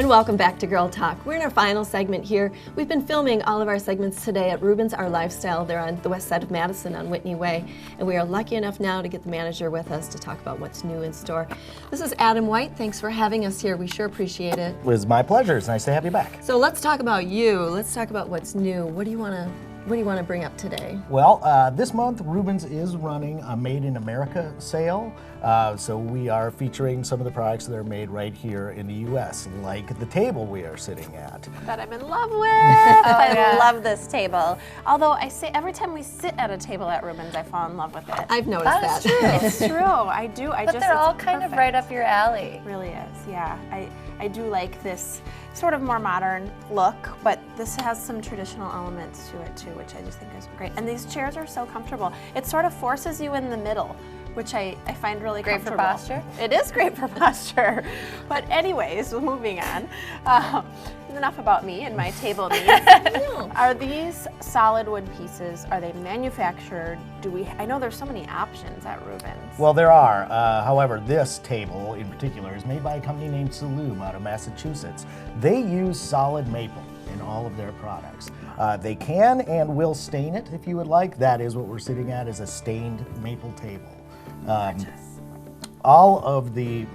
And welcome back to Girl Talk. We're in our final segment here. We've been filming all of our segments today at Rubin's Our Lifestyle. They're on the west side of Madison on Whitney Way. And we are lucky enough now to get the manager with us to talk about what's new in store. This is Adam White. Thanks for having us here. We sure appreciate it. It was my pleasure. It's nice to have you back. So let's talk about you. Let's talk about what's new. What do you want to bring up today? Well, this month Rubin's is running a Made in America sale. So we are featuring some of the products that are made right here in the U.S., like the table we are sitting at. That I'm in love with. I love this table. Although I say every time we sit at a table at Rubin's, I fall in love with it. I've noticed that. It's true. I do. But they're all kind of right up your alley. It really is. Yeah. I do like this sort of more modern look, but this has some traditional elements to it too, which I just think is great. And these chairs are so comfortable. It sort of forces you in the middle, which I find really great for comfortable. posture. It is great for posture. But anyways, moving on. Enough about me and my table needs. Are these solid wood pieces? Are they manufactured? I know there's so many options at Rubin's. Well, there are. However, this table in particular is made by a company named Saloom out of Massachusetts. They use solid maple in all of their products. They can and will stain it if you would like. That is what we're sitting at, is a stained maple table. All of the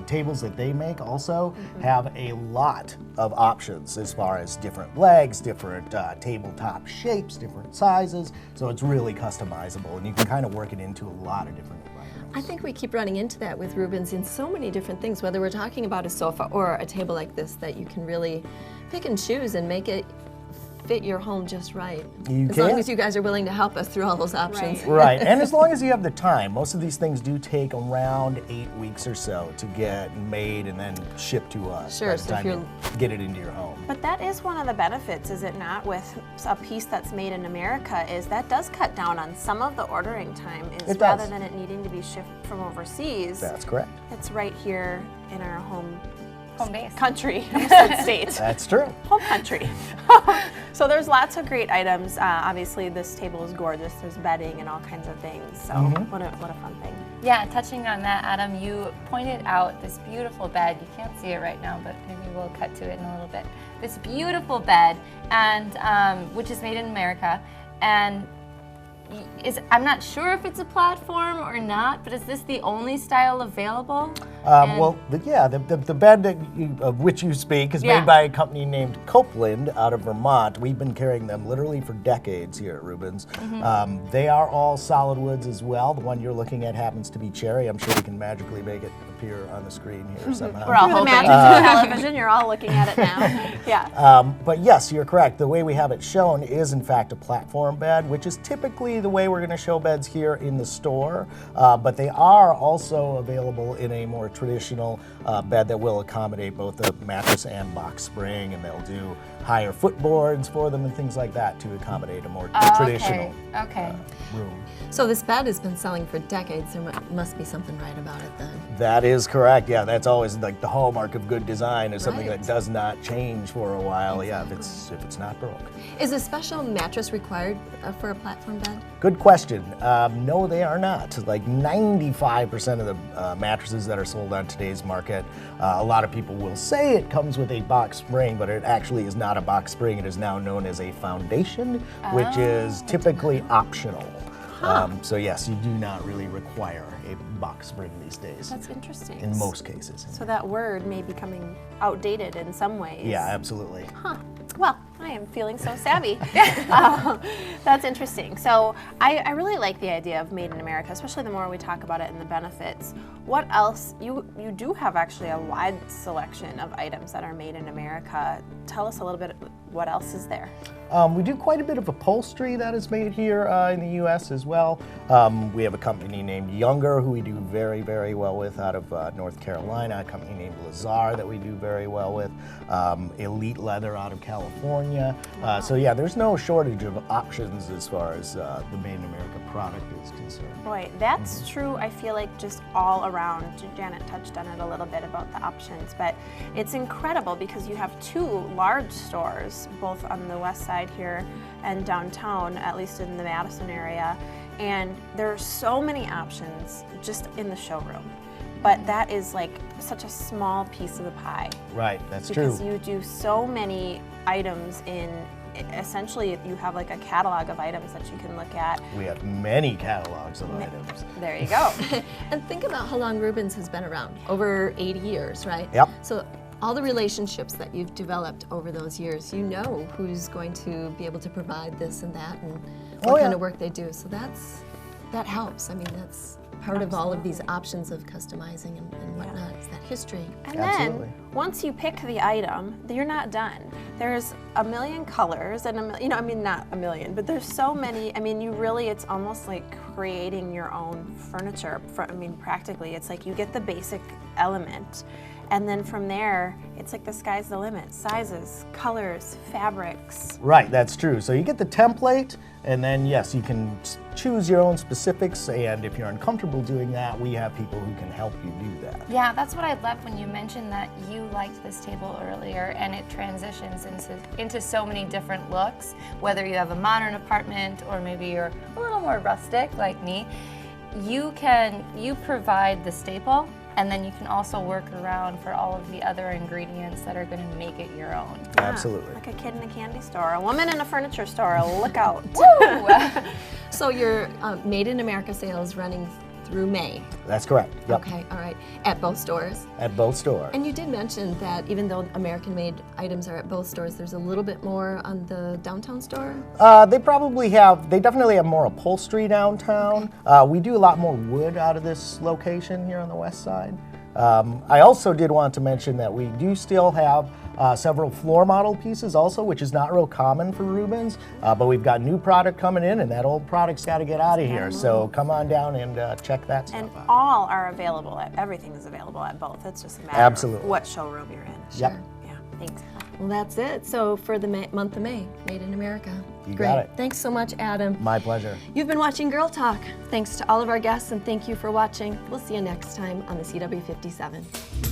tables that they make also have a lot of options as far as different legs, different tabletop shapes, different sizes. So it's really customizable, and you can kind of work it into a lot of different environments. I think we keep running into that with Rubin's in so many different things, whether we're talking about a sofa or a table like this, that you can really pick and choose and make it fit your home just right. As long as you guys are willing to help us through all those options. Right, and as long as you have the time. Most of these things do take around 8 weeks or so to get made and then shipped to us. Sure, by the time you get it into your home. But that is one of the benefits, is it not, with a piece that's made in America, is that does cut down on some of the ordering time, rather than it needing to be shipped from overseas. That's correct. It's right here in our home base. Country, state. That's true. Home country. So there's lots of great items. Obviously, this table is gorgeous. There's bedding and all kinds of things. So what a fun thing. Yeah, touching on that, Adam, you pointed out this beautiful bed. You can't see it right now, but maybe we'll cut to it in a little bit. This beautiful bed, and which is made in America, and I'm not sure if it's a platform or not, but is this the only style available? The bed of which you speak is made by a company named Copeland out of Vermont. We've been carrying them literally for decades here at Rubin's. They are all solid woods as well. The one you're looking at happens to be cherry. I'm sure we can magically make it appear on the screen here somehow. We're all hoping. Through the television, you're all looking at it now. Yeah. But yes, you're correct. The way we have it shown is in fact a platform bed, which is typically the way we're going to show beds here in the store. But they are also available in a more traditional bed that will accommodate both the mattress and box spring, and they'll do higher footboards for them and things like that to accommodate a more traditional room. So this bed has been selling for decades. There must be something right about it then. That is correct. Yeah, that's always like the hallmark of good design, is something that does not change for a while. Exactly. Yeah, if it's not broke. Is a special mattress required for a platform bed? Good question. No, they are not. Like 95% of the mattresses that are sold on today's market, a lot of people will say it comes with a box spring, but it actually is not a box spring. It is now known as a foundation, which is typically optional. So yes, you do not really require a box spring these days. That's interesting. In most cases. So that word may be becoming outdated in some ways. Yeah, absolutely. Well, I am feeling so savvy. That's interesting. So I really like the idea of Made in America, especially the more we talk about it and the benefits. What else? You do have actually a wide selection of items that are made in America. Tell us a little bit, what else is there? We do quite a bit of upholstery that is made here in the U.S. as well. We have a company named Younger, who we do very, very well with, out of North Carolina. A company named Lazar that we do very well with. Elite Leather out of California. So yeah, there's no shortage of options as far as the Made in America product is concerned. Boy, that's true. I feel like just all around. Janet touched on it a little bit about the options, but it's incredible because you have two large stores, both on the west side here and downtown, at least in the Madison area, and there are so many options just in the showroom. but that is like such a small piece of the pie. Right, that's Because true. you do so many items in, essentially you have like a catalog of items that you can look at. We have many catalogs of items. There you go. And think about how long Rubin's has been around, over 80 years, right? Yep. So all the relationships that you've developed over those years, you know who's going to be able to provide this and that and what Oh, yeah. kind of work they do. So that helps. I mean, that's part of all of these options of customizing and whatnot, is that history. And Absolutely. then once you pick the item, you're not done. There's a million colors and I mean, not a million, but there's so many. I mean, it's almost like creating your own furniture. I mean, practically, it's like you get the basic element, and then from there, it's like the sky's the limit. Sizes, colors, fabrics. Right, that's true. So you get the template, and then yes, you can choose your own specifics, and if you're uncomfortable doing that, we have people who can help you do that. Yeah, that's what I loved when you mentioned that you liked this table earlier, and it transitions into so many different looks, whether you have a modern apartment or maybe you're a little more rustic like me. You provide the staple, and then you can also work around for all of the other ingredients that are going to make it your own. Absolutely. Like a kid in a candy store, a woman in a furniture store, look out. So your Made in America sales running through May. That's correct. Yep. Okay, all right, at both stores. At both stores. And you did mention that even though American-made items are at both stores, there's a little bit more on the downtown store? They definitely have more upholstery downtown. We do a lot more wood out of this location here on the west side. I also did want to mention that we do still have several floor model pieces also, which is not real common for Rubin's, but we've got new product coming in, and that old product's got to get out of here. So come on down and check that stuff And out. all are available everything is available at both. It's just a matter Absolutely. of what showroom you're in. Yep. Yeah, thanks. Well, that's it. So for the month of May, Made in America. You Great. got it. Thanks so much, Adam. My pleasure. You've been watching Girl Talk. Thanks to all of our guests, and thank you for watching. We'll see you next time on the CW57.